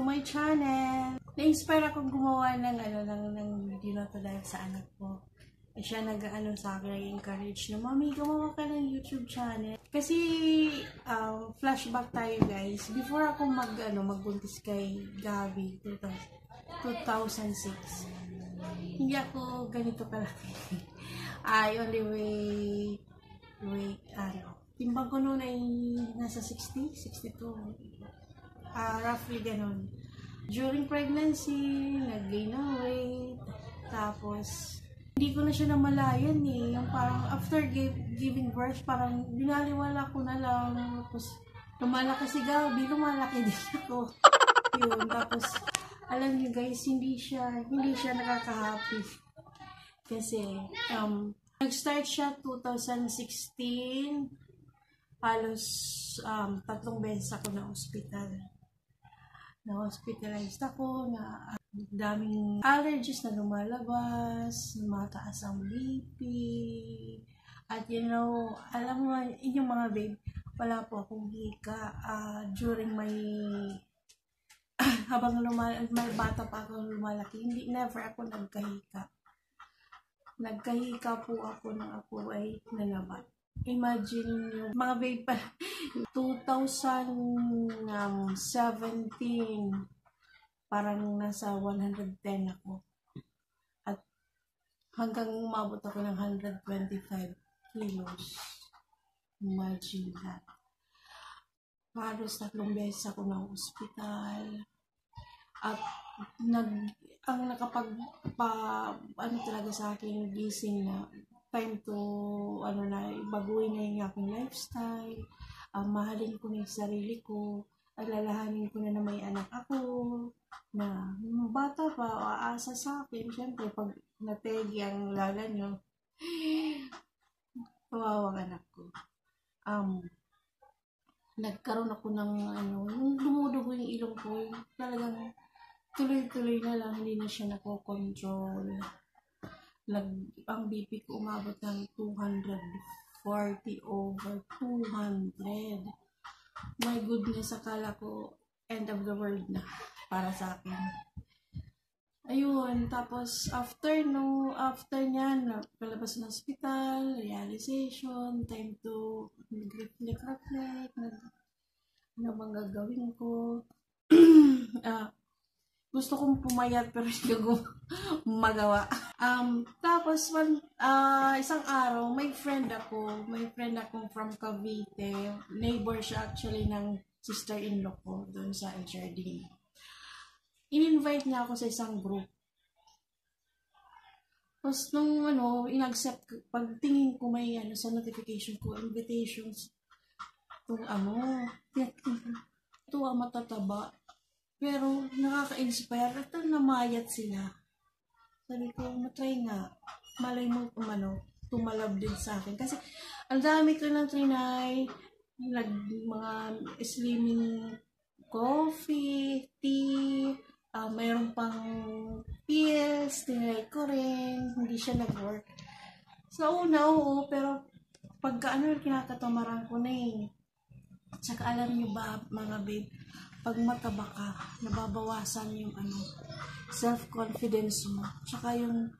my channel! Na-inspire akong gumawa ng video na to dahil sa anak ko. Siya sa akin, nag-encourage na, Mami, gumawa ka ng YouTube channel. Kasi, flashback tayo guys. Before ako magbuntis kay Gabi, 2006. Hindi ako ganito kalaki. I only timbang ko noon ay nasa 60, 62. Roughly ganon. During pregnancy, nag-gain ng weight. Tapos, hindi ko na siya namalayan eh. Yung parang after giving birth, parang binaliwala ko na lang. Tapos, lumalaki si Gabi, lumalaki din ako. Yun, tapos, alam niyo guys, hindi siya nakaka-happy. Kasi, nag-start siya 2016. Halos 3 beses ako na ospital. Na-hospitalized ako, na daming allergies na lumalabas, mataas ang BP. At alam mo, yung mga babe, wala po akong hika. During my habang may bata pa ako lumalaki, never ako nagkahika. Nagkahika po ako nang ako ay nanabat. Imagine yung mga babe pa, 2017, parang nasa 110 ako. At hanggang umabot ako ng 125 kilos. Imagine that. Halos 3 beses ako ng ospital. At ang talaga sa akin, gising na time to baguhin na yung aking lifestyle. Mahalin ko na yung sarili ko. Alalahanin ko na may anak ako na bata pa, aasa sa akin. Siyempre, pag nategi ang lala nyo, kawawang anak ko. Nagkaroon ako ng yung dumudugo yung ilong ko, talagang tuloy-tuloy na lang, hindi na siya nakokontrol. Ang BP ko umabot ng 240 over 200. My goodness, akala ko end of the world na para sa akin. Ayun, tapos after niyan, palabas ng hospital, realization, time to reflect, ano bang gagawin ko. Gusto kong pumayat pero hindi ko magawa. Tapos isang araw, may friend akong from Cavite. Neighbor siya actually ng sister-in-law ko doon sa HRD. In-invite niya ako sa isang group. Tapos nung in-accept, pagtingin ko may sa notification ko, invitations. Ito matataba. Pero nakaka-inspire at namayat sila. Sabi ko, matry nga. Malay mo tumalab din sa akin. Kasi ang dami ko ng trinay, mga slimming coffee, tea, mayroon pang pills, tinry ko rin, hindi siya nag-work. So, oo, pero pagka kinakatamaran ko na eh. Tsaka alam niyo ba, mga babe, pag mataba ka, nababawasan yung self-confidence mo. Tsaka yung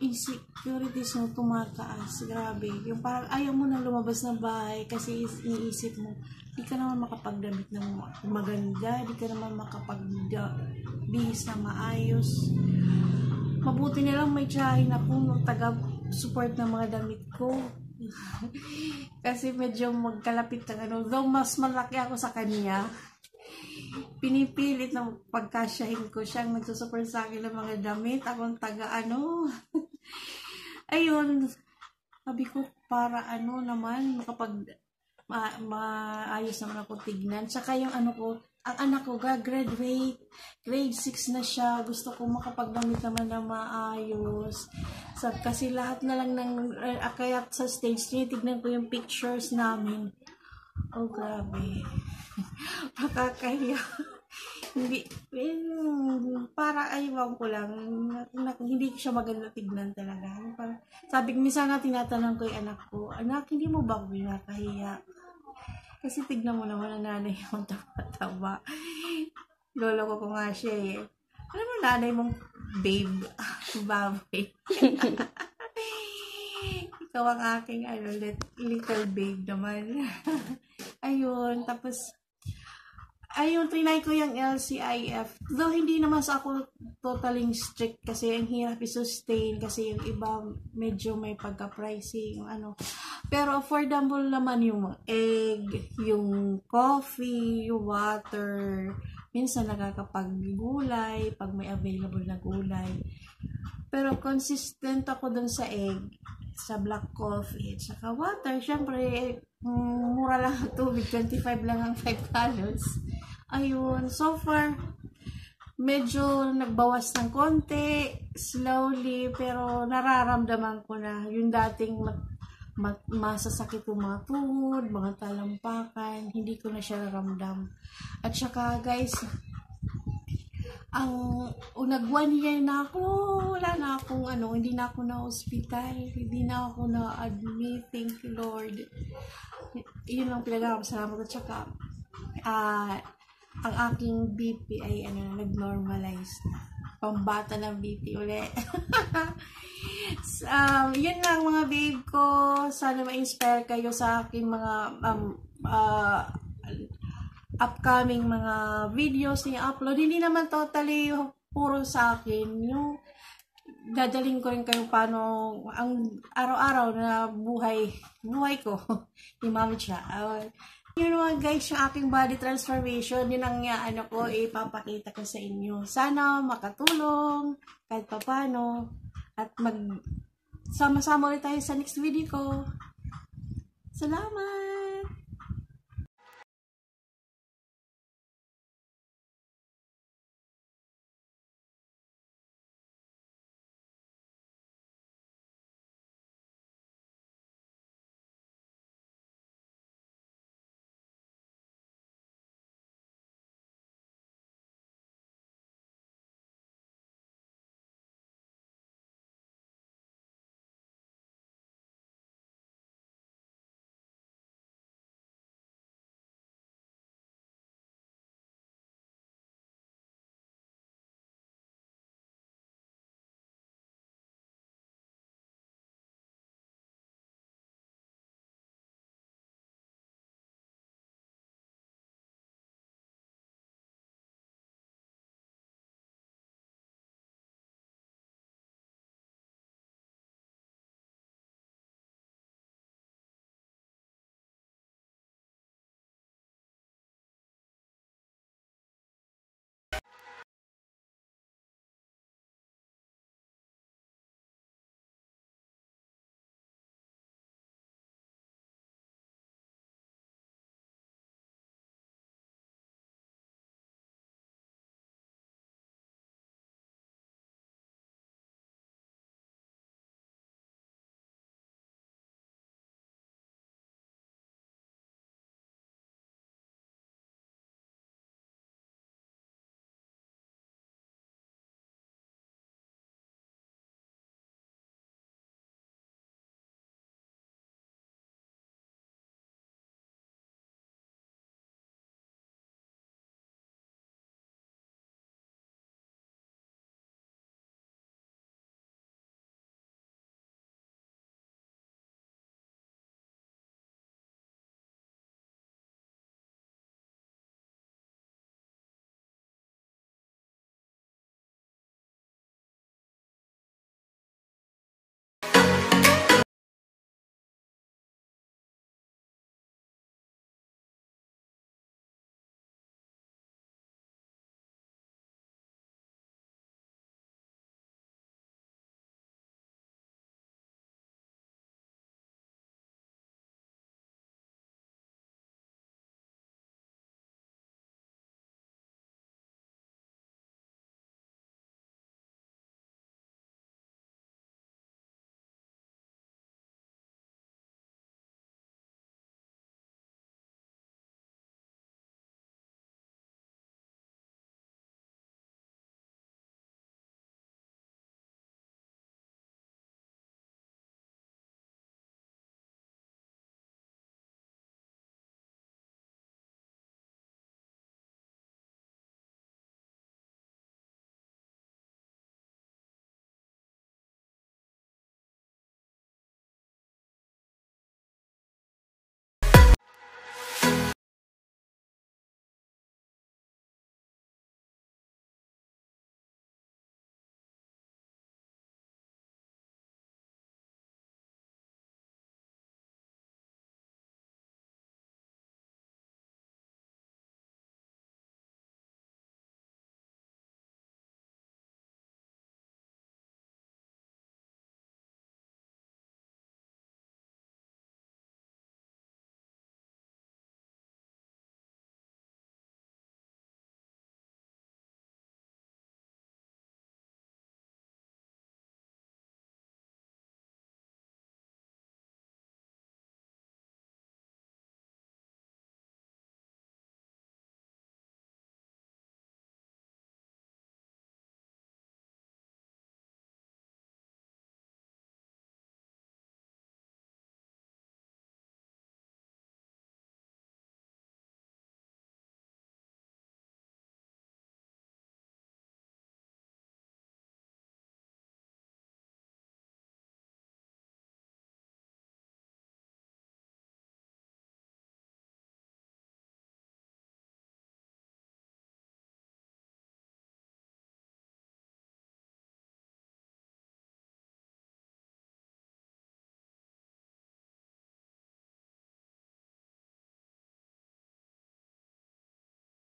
insecurities mo tumataas. Grabe. Yung parang ayaw mo na lumabas ng bahay kasi iniisip mo, di ka naman makapagdamit ng maganda, di ka naman makapagbihis na maayos. Mabuti na lang may tiyahin akong taga-support ng mga damit ko. Kasi medyo magkalapit ng though mas malaki ako sa kanya, pinipilit na pagkasyahin ko siyang nagsusupport sa akin ng mga damit. Akong ayun, sabi ko para naman maayos naman ako tignan. Tsaka yung ang anak ko graduate, grade 6 na siya, gusto ko makapagdamit naman na maayos. Kasi lahat na lang kaya sa stage, tinitignan ko yung pictures namin. Oh, grabe. Pakakahiya. Hindi, para ayaw ko lang, hindi siya maganda tignan talaga. Sabi ko, minsan tinatanong ko yung anak ko, anak, hindi mo ba ako binakahiya? Kasi tignan mo naman ang nanay yung taba-taba. Lolo ko nga siya eh. Alam mo, nanay mong babe. Baboy. Ikaw ang aking little babe naman. Ayun, tapos ayun, trinay ko yung LCIF. Though hindi naman sa ako totally strict kasi ang hirap i-sustain kasi yung iba medyo may pagka-pricing, ano. Pero affordable naman yung egg, yung coffee, yung water. Minsan nakakapag-gulay pag may available na gulay. Pero consistent ako dun sa egg, sa black coffee, at saka water. Siyempre, mura lang ang tubig, 25 lang ang 5 gallons. Ayun, so far, medyo nagbawas ng konti, slowly, pero nararamdaman ko na yung dating masasakit yung mga tuhod, mga talampakan, hindi ko na siya naramdam. At saka guys, nag 1 year na ako, wala na akong hindi na ako na hospital, hindi na ako na admit, thank you Lord. Yun lang pinag-salamat ko. At saka ang aking BP ay nag-normalize na. Pambata ng BP ulit. Yun lang mga babe ko. Sana ma-inspire kayo sa aking mga upcoming mga videos na i-upload. Hindi naman totally puro sa akin. Yung dadaling ko rin kayo paano ang araw-araw na buhay ko. Ni Mami Cha. Yun mga guys, yung aking body transformation, yun ang ipapakita ko sa inyo. Sana makatulong kahit papano at sama-sama ulit tayo sa next video ko. Salamat!